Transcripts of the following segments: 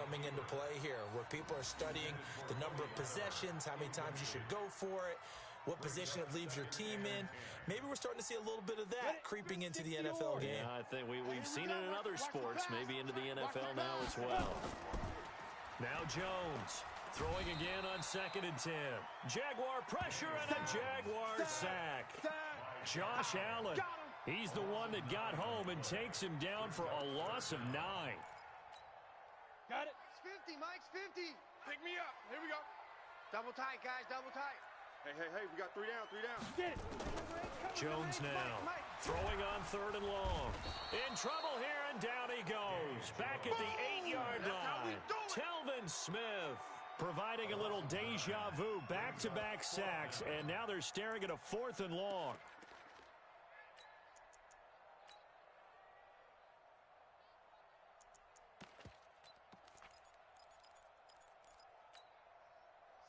coming into play here, where people are studying the number of possessions, how many times you should go for it, what position it leaves your team in. Maybe we're starting to see a little bit of that creeping into the NFL game. Yeah, I think we've seen it in other sports, maybe into the NFL now as well. Now Jones throwing again on 2nd and 10. Jaguar pressure and a Jaguar sack. Josh Allen, he's the one that got home and takes him down for a loss of 9. Got it. It's 50, Mike, it's 50. Pick me up. Here we go. Double tight, guys, double tight. Hey, we got 3 down, 3 down. Get it. Jones now throwing on 3rd and long. In trouble here, and down he goes. Back at the 8-yard line. Telvin Smith providing a little deja vu, back-to-back sacks, and now they're staring at a 4th and long.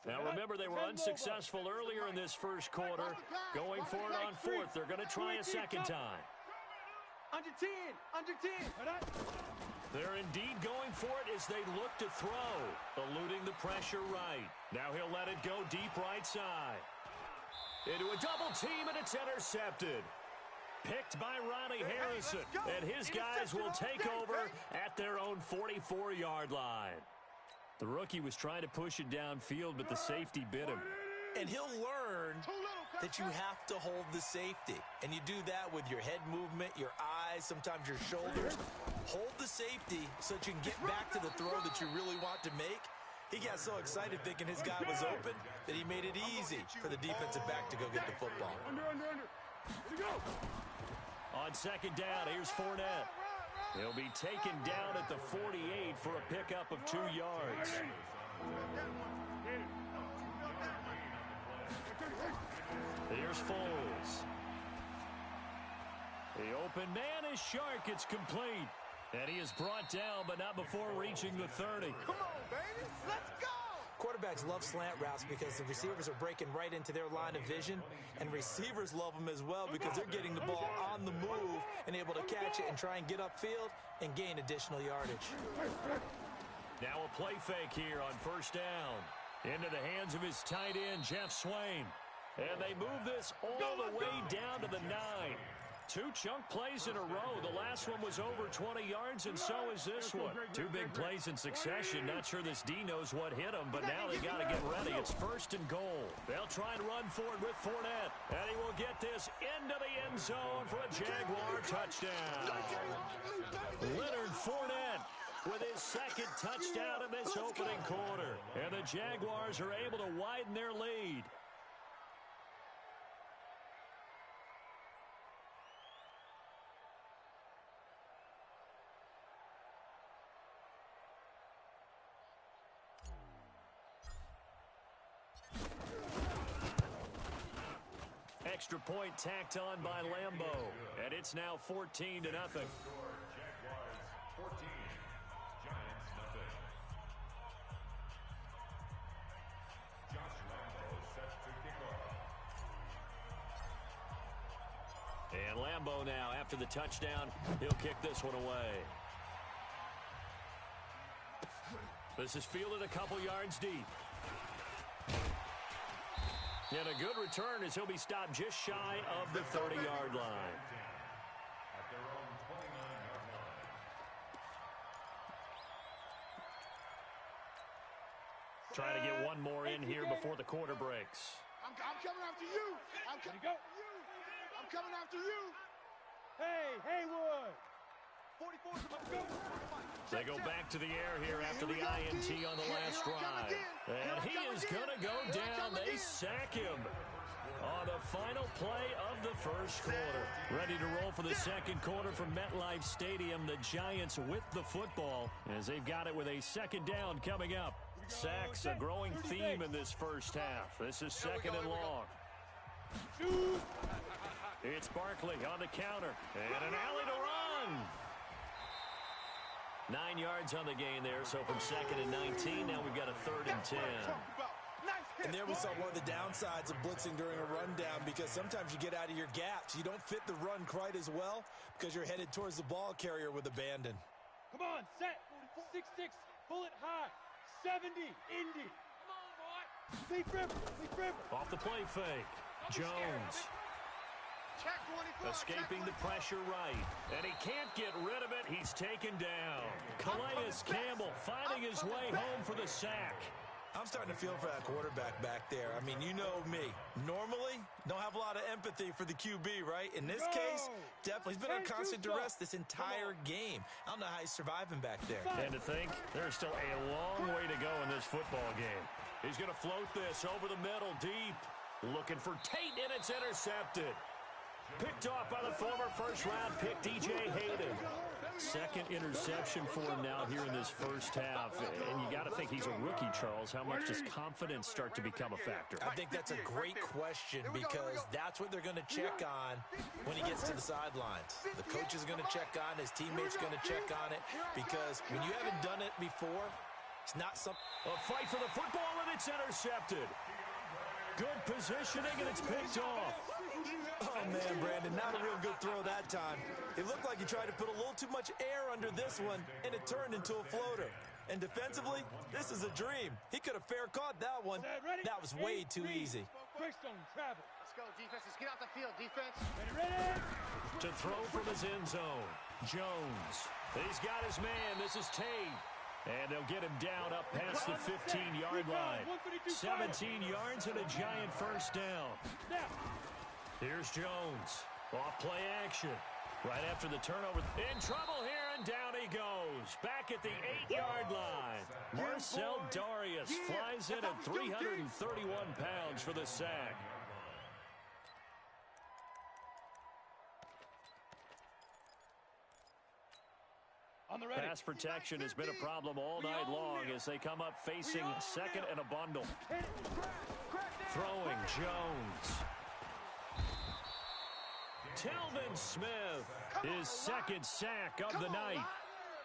Now remember, they were unsuccessful earlier in this first quarter. Going for it on 4th. They're going to try a second time. Under 10, under 10. They're indeed going for it as they look to throw, eluding the pressure right. Now he'll let it go deep right side. Into a double team, and it's intercepted. Picked by Ronnie Harrison, and his guys will take over at their own 44-yard line. The rookie was trying to push it downfield, but the safety bit him. And he'll learn that you have to hold the safety. And you do that with your head movement, your eyes, sometimes your shoulders. Hold the safety so that you can get back to the throw that you really want to make. He got so excited thinking his guy was open that he made it easy for the defensive back to go get the football. Under. Here we go. On 2nd down, here's Fournette. He'll be taken down at the 48 for a pickup of 2 yards. Here's Foles. The open man is Shark. It's complete. And he is brought down, but not before reaching the 30. Come on, baby. Let's go. Quarterbacks love slant routes because the receivers are breaking right into their line of vision, and receivers love them as well because they're getting the ball on the move and able to catch it and try and get upfield and gain additional yardage. Now a play fake here on 1st down. Into the hands of his tight end, Jeff Swain. And they move this all the way down to the 9. 2 chunk plays in a row. The last one was over 20 yards, and so is this one. 2 big plays in succession. Not sure this D knows what hit him, but now they got to get ready. It's 1st and goal. They'll try and run forward with Fournette, and he will get this into the end zone for a Jaguar touchdown. Leonard Fournette with his 2nd touchdown in this opening quarter, and the Jaguars are able to widen their lead. Extra point tacked on by Lambeau, and it's now 14-0. Jaguars 14, Giants nothing. Josh Lambeau set to kick off. And Lambeau now, after the touchdown, he'll kick this one away. This is fielded a couple yards deep. And a good return as he'll be stopped just shy of the 30-yard line. At their own 29-yard line. Trying to get one more in here before the quarter breaks. I'm coming after you. I'm coming after you. Hey, Haywood. 44. They go back to the air here after the INT on the last drive. And he is going to go down. They sack him on the final play of the first quarter. Ready to roll for the second quarter from MetLife Stadium. The Giants with the football as they've got it with a 2nd down coming up. Sacks, a growing theme in this first half. This is 2nd and long. It's Barkley on the counter. And an alley to run. 9 yards on the gain there, so from 2nd and 19, now we've got a 3rd and 10. And there we saw one of the downsides of blitzing during a rundown because sometimes you get out of your gaps. You don't fit the run quite as well because you're headed towards the ball carrier with abandon. Come on, set. 6-6. Pull it high. 70. Indy. Come on, boy. Leaf river. Off the play fake. Jones. Check 24. Escaping the pressure right. And he can't get rid of it. He's taken down. Calais Campbell finding his way home for the sack. I'm starting to feel for that quarterback back there. I mean, you know me. Normally, don't have a lot of empathy for the QB, right? In this case, definitely. He's been on constant duress this entire game. I don't know how he's surviving back there. And to think, there's still a long way to go in this football game. He's going to float this over the middle deep. Looking for Tate, and it's intercepted. Picked off by the former first-round pick, DJ Hayden. Second interception for him now here in this first half. And you got to think he's a rookie, Charles. How much does confidence start to become a factor? I think that's a great question because that's what they're going to check on when he gets to the sidelines. The coach is going to check on, his teammates going to check on it because when you haven't done it before, it's not something. A fight for the football, and it's intercepted. Good positioning, and it's picked off. Oh, man, Brandon, not a real good throw that time. It looked like he tried to put a little too much air under this one, and it turned into a floater. And defensively, this is a dream. He could have fair caught that one. That was way too easy. Let's go, defense. Let's get out the field, defense. Ready. To throw from his end zone, Jones. He's got his man. This is Tate. And they'll get him down up past the 15-yard line. 17 yards and a giant first down. Here's Jones. Off play action. Right after the turnover. In trouble here, and down he goes. Back at the 8-yard line. Marcel Darius flies in at 331 pounds for the sack. Pass protection has been a problem all night long as they come up facing second and a bundle. Throwing Jones. Telvin Smith, his second sack of the night.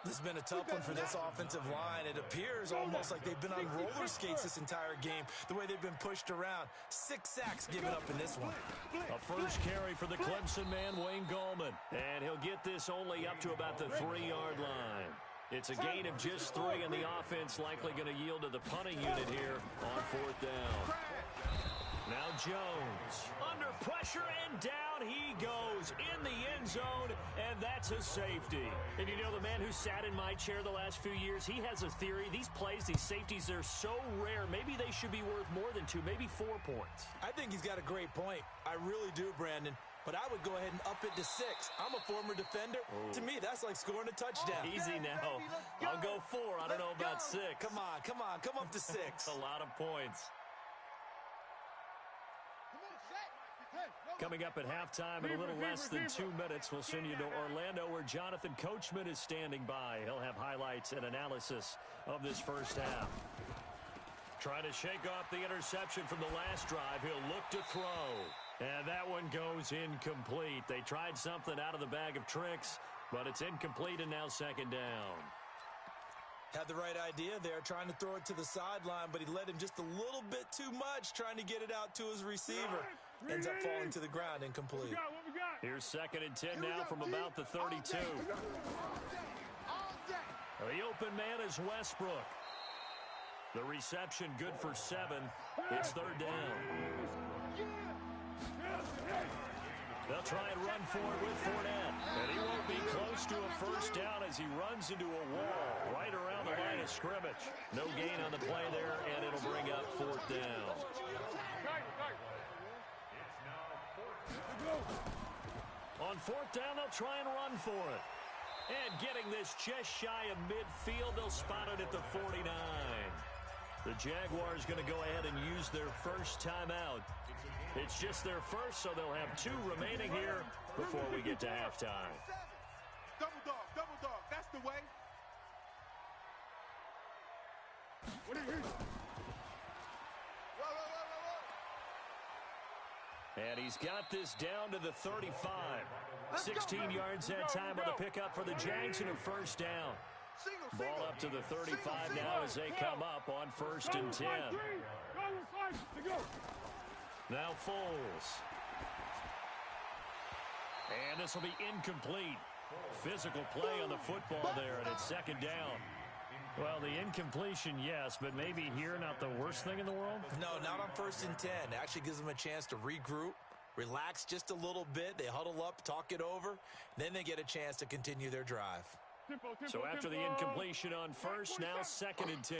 This has been a tough one for this offensive line. It appears almost like they've been on roller skates this entire game, the way they've been pushed around. 6 sacks given up in this one. A first carry for the Clemson man, Wayne Gallman. And he'll get this only up to about the 3-yard line. It's a gain of just 3, and the offense likely going to yield to the punting unit here on 4th down. Now Jones under pressure, and down he goes in the end zone, and that's a safety. And you know, the man who sat in my chair the last few years, he has a theory. These plays, these safeties, they're so rare. Maybe they should be worth more than 2, maybe 4 points. I think he's got a great point. I really do, Brandon. But I would go ahead and up it to 6. I'm a former defender. Oh. To me, that's like scoring a touchdown. Easy now. I'll go 4. I don't know about 6. Come on. Come up to 6. A lot of points. Coming up at halftime in a little less than 2 minutes, we'll send you to Orlando where Jonathan Coachman is standing by. He'll have highlights and analysis of this first half. Trying to shake off the interception from the last drive. He'll look to throw. And that one goes incomplete. They tried something out of the bag of tricks, but it's incomplete and now second down. Had the right idea there, trying to throw it to the sideline, but he led him just a little bit too much, trying to get it out to his receiver. Ends up falling to the ground, incomplete. Here's 2nd and 10 now from about the 32. The open man is Westbrook. The reception good for 7. It's 3rd down. They'll try and run for it with Fournette. And he won't be close to a first down as he runs into a wall right around the line of scrimmage. No gain on the play there, and it'll bring up 4th down. On 4th down, they'll try and run for it. And getting this just shy of midfield, they'll spot it at the 49. The Jaguars going to go ahead and use their first timeout. It's just their first, so they'll have 2 remaining here before we get to halftime. Double dog, that's the way. What are you? And he's got this down to the 35. 16 yards that time on the pickup for the Jags and a first down. Ball up to the 35 now as they come up on 1st and 10. Now Foles. And this will be incomplete. Physical play on the football there, and it's 2nd down. Well, the incompletion, yes, but maybe here not the worst thing in the world? No, not on 1st and 10. It actually gives them a chance to regroup, relax just a little bit. They huddle up, talk it over. Then they get a chance to continue their drive. So after the incompletion on first, now 2nd and 10.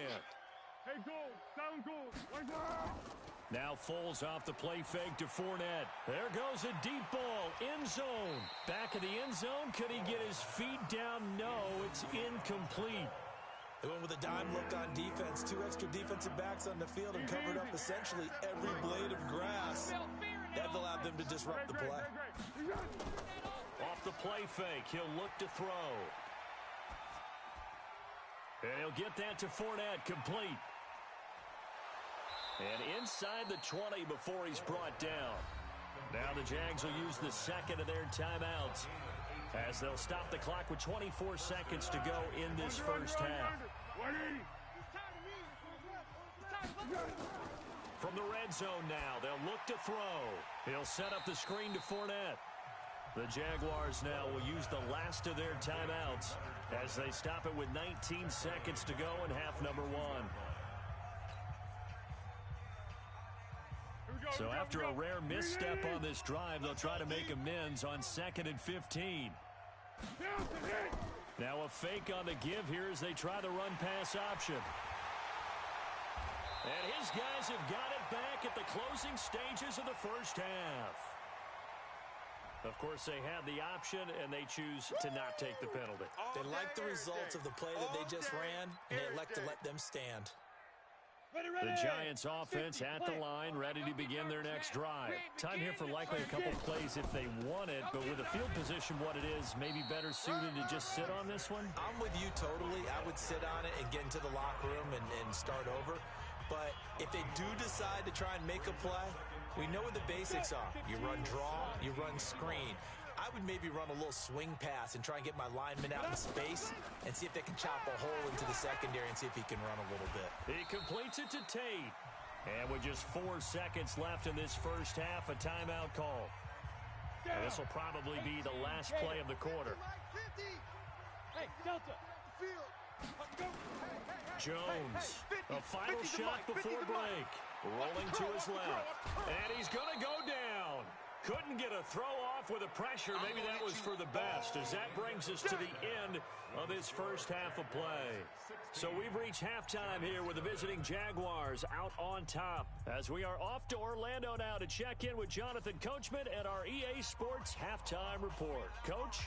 Hey, goal. Down goal. Now Foles off the play fake to Fournette. There goes a deep ball. End zone. Back of the end zone. Could he get his feet down? No, it's incomplete. They went with a dime look on defense. 2 extra defensive backs on the field and covered up essentially every blade of grass. That allowed them to disrupt the play. Off the play fake, he'll look to throw. And he'll get that to Fournette, complete. And inside the 20 before he's brought down. Now the Jags will use the second of their timeouts as they'll stop the clock with 24 seconds to go in this first half. From the red zone now, they'll look to throw. He'll set up the screen to Fournette. The Jaguars now will use the last of their timeouts as they stop it with 19 seconds to go in half number 1. So after a rare misstep on this drive, they'll try to make amends on 2nd and 15. Now a fake on the give here as they try the run-pass option. And his guys have got it back at the closing stages of the first half. Of course, they had the option, and they choose to not take the penalty. They like the results of the play that they just ran, and they elect to let them stand. The Giants offense at the line, ready to begin their next drive. Time here for likely a couple plays if they want it, but with the field position what it is, maybe better suited to just sit on this one? I'm with you totally. I would sit on it and get into the locker room and start over. But if they do decide to try and make a play, we know what the basics are. You run draw, you run screen. I would maybe run a little swing pass and try and get my lineman out in space and see if they can chop a hole into the secondary and see if he can run a little bit. He completes it to Tate. And with just 4 seconds left in this first half, a timeout call. And this will probably be the last play of the quarter. Hey, Delta. Jones, a final shot before break. Rolling to his left. And he's going to go down. Couldn't get a throw off with the pressure. Maybe that was for the best, as that brings us to the end of this first half of play. So we've reached halftime here with the visiting Jaguars out on top, as we are off to Orlando now to check in with Jonathan Coachman at our EA Sports Halftime Report. Coach?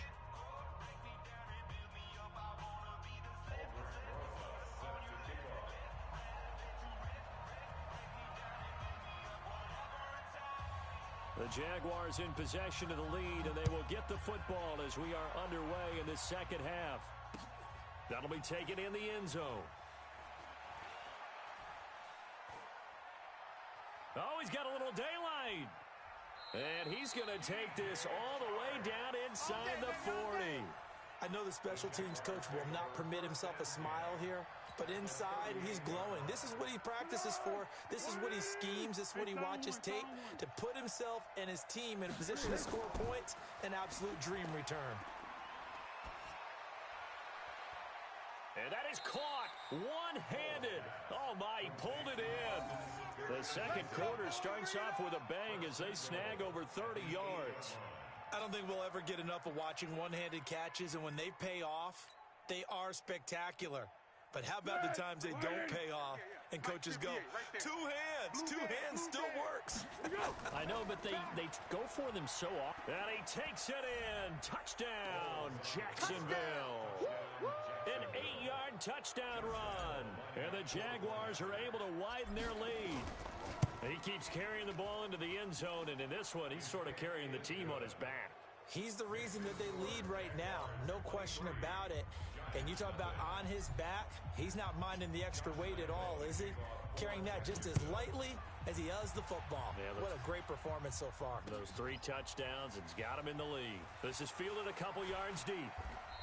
The Jaguars in possession of the lead, and they will get the football as we are underway in the second half. That'll be taken in the end zone. Oh, he's got a little daylight. And he's going to take this all the way down inside the 40. I know the special teams coach will not permit himself a smile here, but inside, he's glowing. This is what he practices for. This is what he schemes. This is what he watches tape to put himself and his team in a position to score points. An absolute dream return. And that is caught one-handed. Oh, my, he pulled it in. The second quarter starts off with a bang as they snag over 30 yards. I don't think we'll ever get enough of watching one-handed catches, and when they pay off, they are spectacular. But how about the times they don't pay off and coaches go, two hands still works. I know, but they go for them so often. And he takes it in. Touchdown, Jacksonville. An 8-yard touchdown run. And the Jaguars are able to widen their lead. He keeps carrying the ball into the end zone, and in this one, he's sort of carrying the team on his back. He's the reason that they lead right now. No question about it. And you talk about on his back, he's not minding the extra weight at all, is he? Carrying that just as lightly as he does the football. Yeah, what a great performance so far. Those 3 touchdowns, it's got him in the lead. This is fielded a couple yards deep.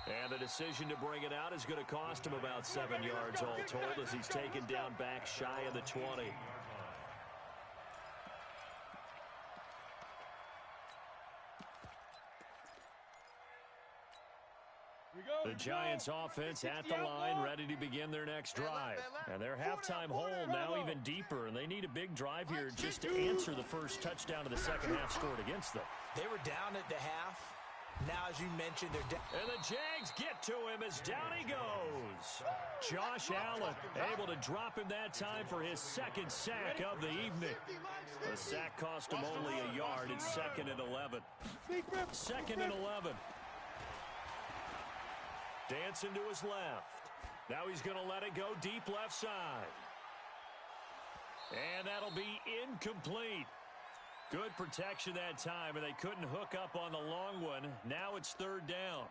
And the decision to bring it out is going to cost him about 7 yards all told as he's taken down back shy of the 20. The Giants offense at the line, ready to begin their next drive. And their halftime hole now even deeper, and they need a big drive here just to answer the first touchdown of the second half scored against them. They were down at the half. Now, as you mentioned, they're down. And the Jags get to him as down he goes. Josh Allen able to drop him that time for his second sack of the evening. The sack cost him only a yard. It's 2nd and 11. 2nd and 11. Dancing to his left. Now he's going to let it go deep left side. And that'll be incomplete. Good protection that time, and they couldn't hook up on the long one. Now it's 3rd down.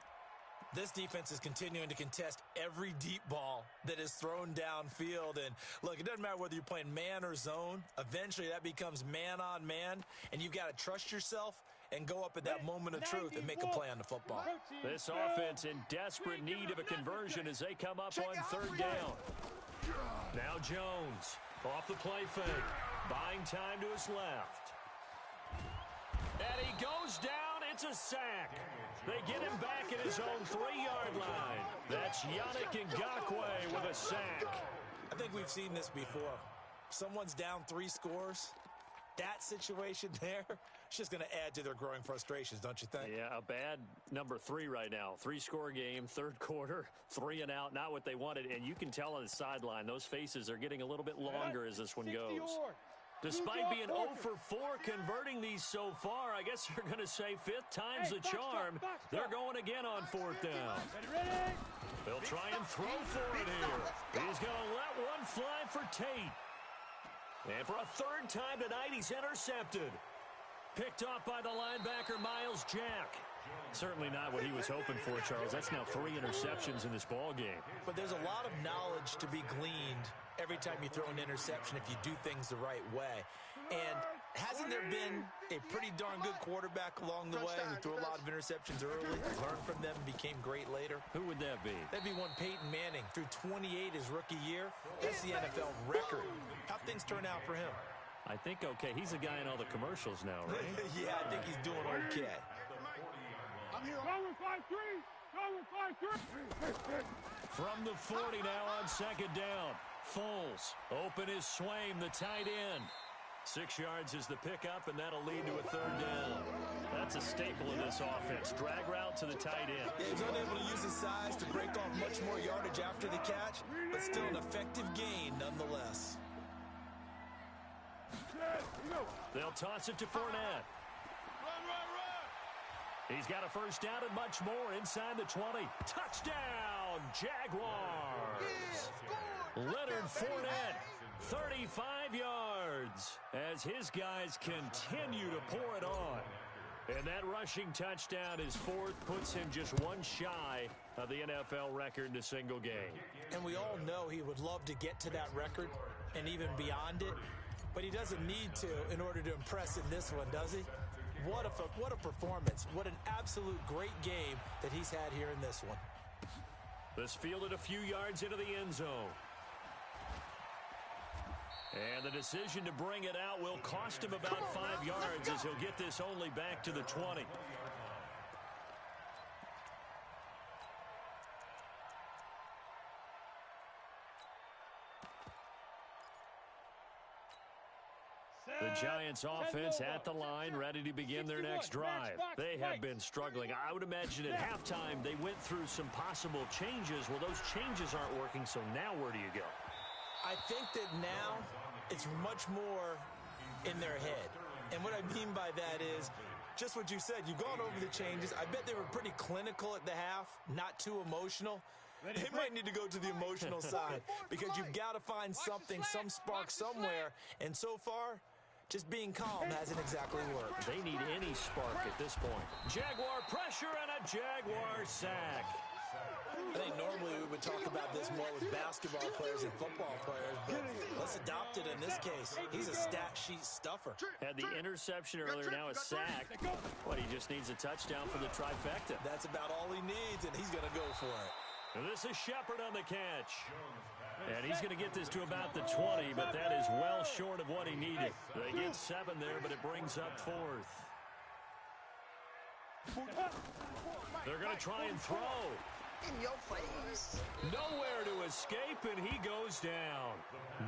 This defense is continuing to contest every deep ball that is thrown downfield. And, look, it doesn't matter whether you're playing man or zone. Eventually, that becomes man-on-man, and you've got to trust yourself and go up at that moment of truth and make a play on the football. This offense in desperate need of a conversion as they come up on 3rd down. Now Jones off the play fake, buying time to his left. And he goes down. It's a sack. They get him back at his own 3-yard line. That's Yannick Ngakoue with a sack. I think we've seen this before. Someone's down 3 scores. That situation there, it's just going to add to their growing frustrations, don't you think? Yeah, a bad number 3 right now. 3-score game, 3rd quarter, 3 and out, not what they wanted. And you can tell on the sideline, those faces are getting a little bit longer as this one goes. Despite being 0 for 4 converting these so far, I guess you're going to say 5th time's the charm. They're going again on 4th down. They'll try and throw for it here. He's going to let one fly for Tate. And for a 3rd time tonight, he's intercepted. Picked off by the linebacker, Miles Jack. Certainly not what he was hoping for, Charles. That's now 3 interceptions in this ball game. But there's a lot of knowledge to be gleaned every time you throw an interception if you do things the right way. And hasn't there been a pretty darn good quarterback along the way who threw a lot of interceptions early, learned from them, and became great later? Who would that be? That'd be one Peyton Manning. Threw 28 his rookie year. That's the NFL record. How'd things turn out for him? I think okay. He's a guy in all the commercials now, right? Yeah, I think he's doing okay. From the 40 now on 2nd down. Foles, open is Swaim, the tight end. 6 yards is the pickup, and that'll lead to a 3rd down. That's a staple of this offense. Drag route to the tight end. Yeah, he's unable to use his size to break off much more yardage after the catch, but still an effective gain nonetheless. They'll toss it to Fournette. He's got a 1st down and much more inside the 20. Touchdown, Jaguars! Leonard Fournette, 35 yards, as his guys continue to pour it on. And that rushing touchdown, his 4th, puts him just 1 shy of the NFL record in a single game. And we all know he would love to get to that record and even beyond it, but he doesn't need to in order to impress in this one, does he? What a performance. What an absolute great game that he's had here in this one. This fielded a few yards into the end zone. And the decision to bring it out will cost him about 5 yards as he'll get this only back to the 20. The Giants offense at the line, ready to begin their next drive. They have been struggling. I would imagine at halftime they went through some possible changes. Well, those changes aren't working, so now where do you go? I think that now it's much more in their head. And what I mean by that is just what you said. You've gone over the changes. I bet they were pretty clinical at the half, not too emotional. They might need to go to the emotional side because you've got to find something, some spark somewhere. And so far, just being calm hasn't exactly worked. They need any spark at this point. Jaguar pressure and a Jaguar sack. I think normally we would talk about this more with basketball players and football players, but let's adopt it in this case. He's a stat sheet stuffer. Had the interception earlier, now a sack. What, he just needs a touchdown for the trifecta. That's about all he needs, and he's going to go for it. And this is Shepard on the catch. And he's going to get this to about the 20, but that is well short of what he needed. They get 7 there, but it brings up 4th. They're going to try and throw. In your face. Nowhere to escape, and he goes down.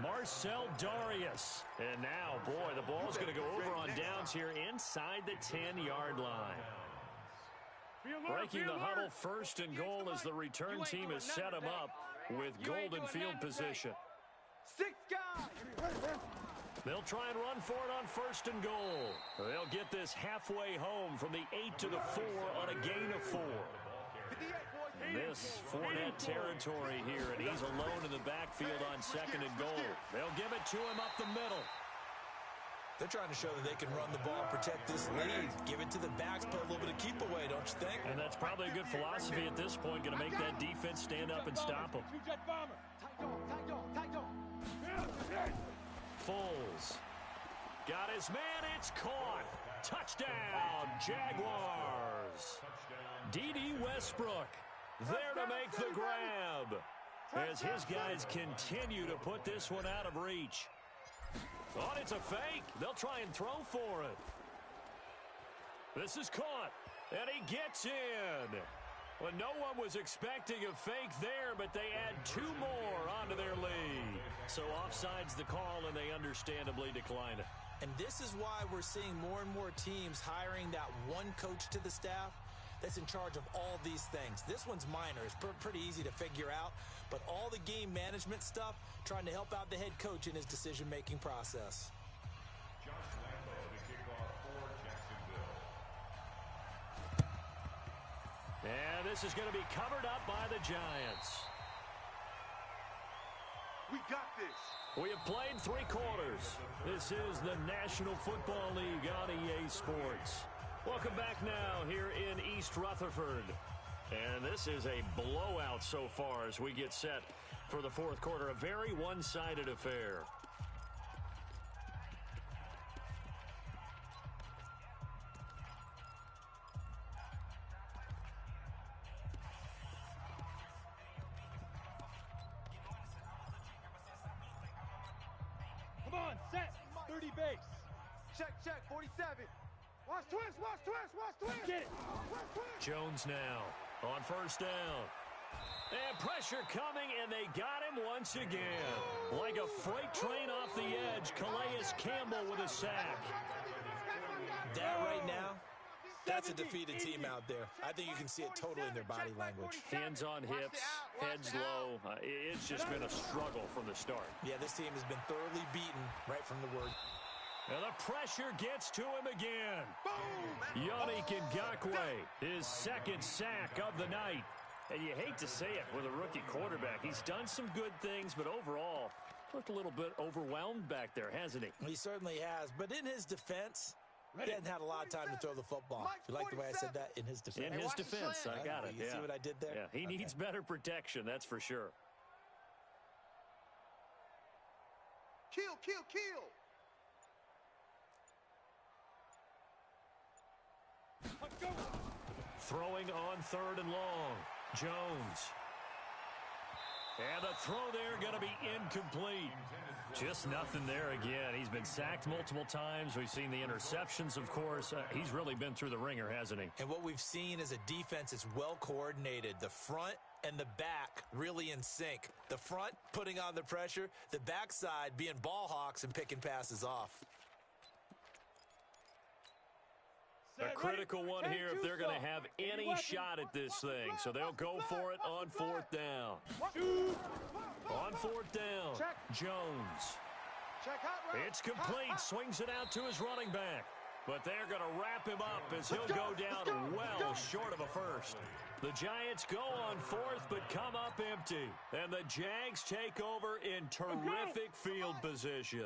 Marcel Darius. And now, boy, the ball's going to go over on downs here inside the 10-yard line. Breaking the huddle, first and goal as the return team has set him up with golden field position. 6 guys. They'll try and run for it on first and goal. They'll get this halfway home from the 8 to the 4 on a gain of 4. This Fournette territory here, and he's alone in the backfield on second and goal. They'll give it to him up the middle. They're trying to show that they can run the ball and protect this lead. Give it to the backs, put a little bit of keep away, don't you think? And that's probably a good philosophy at this point, going to make that defense stand up and stop them. Foles. Got his man, it's caught. Touchdown, Jaguars. D.D. Westbrook there to make the grab as his guys continue to put this one out of reach. Oh, it's a fake. They'll try and throw for it. This is caught, and he gets in. Well, no one was expecting a fake there, but they add 2 more onto their lead. So offside's the call, and they understandably decline it. And this is why we're seeing more and more teams hiring that one coach to the staff that's in charge of all these things. This one's minor. It's pretty easy to figure out. But all the game management stuff, trying to help out the head coach in his decision-making process. Josh Lambo to kick off for Jacksonville. And this is going to be covered up by the Giants. We got this. We have played 3 quarters. This is the National Football League on EA Sports. Welcome back now here in East Rutherford. And this is a blowout so far as we get set for the 4th quarter. A very one-sided affair. Come on, set. 30 base. Check, 47. Watch twist. Get it. Jones now on first down. And pressure coming, and they got him once again. Like a freight train off the edge, Calais Campbell with a sack. That right now, that's a defeated team out there. I think you can see it totally in their body language. Hands on hips, heads low. It's just been a struggle from the start. Yeah, this team has been thoroughly beaten right from the word. And the pressure gets to him again. Yannick Ngakoue, his 2nd sack of the night. And you hate to say it with a rookie quarterback. He's done some good things, but overall, looked a little bit overwhelmed back there, hasn't he? He certainly has. But in his defense, he hadn't had a lot of time to throw the football. You like the way I said that? In his defense. In his defense, I got it. You see what I did there? Yeah, he needs better protection, that's for sure. Kill. Throwing on 3rd and long. Jones. And the throw there going to be incomplete. Just nothing there again. He's been sacked multiple times. We've seen the interceptions, of course. He's really been through the ringer, hasn't he? And what we've seen is a defense that's well coordinated. The front and the back really in sync. The front putting on the pressure. The backside being ball hawks and picking passes off. A critical one here if they're going to have any shot at this thing. So they'll go for it on 4th down. On 4th down, Jones. It's complete. Swings it out to his running back. But they're going to wrap him up as he'll go down well short of a first. The Giants go on 4th but come up empty. And the Jags take over in terrific field position.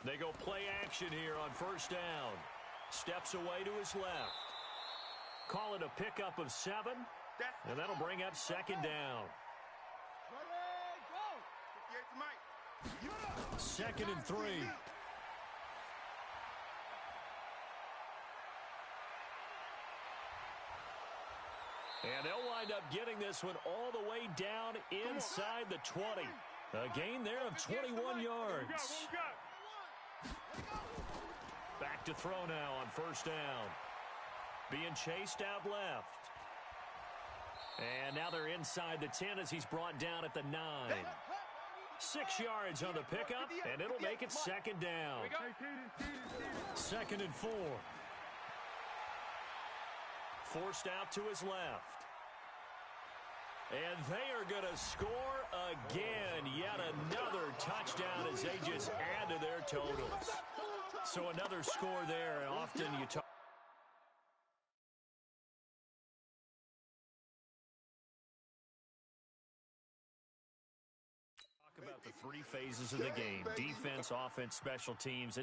They go play action here on first down. Steps away to his left. Call it a pickup of 7. And that'll bring up 2nd down. 2nd and 3. And they'll wind up getting this one all the way down inside the 20. A gain there of 21 yards. Back to throw now on first down. being chased out left. And now they're inside the 10 as he's brought down at the 9. 6 yards on the pickup, and it'll make it second down. 2nd and 4. Forced out to his left. And they are going to score again. Yet another touchdown as they just add to their totals. So another score there, and often you talk about the 3 phases of the game: defense, offense, special teams.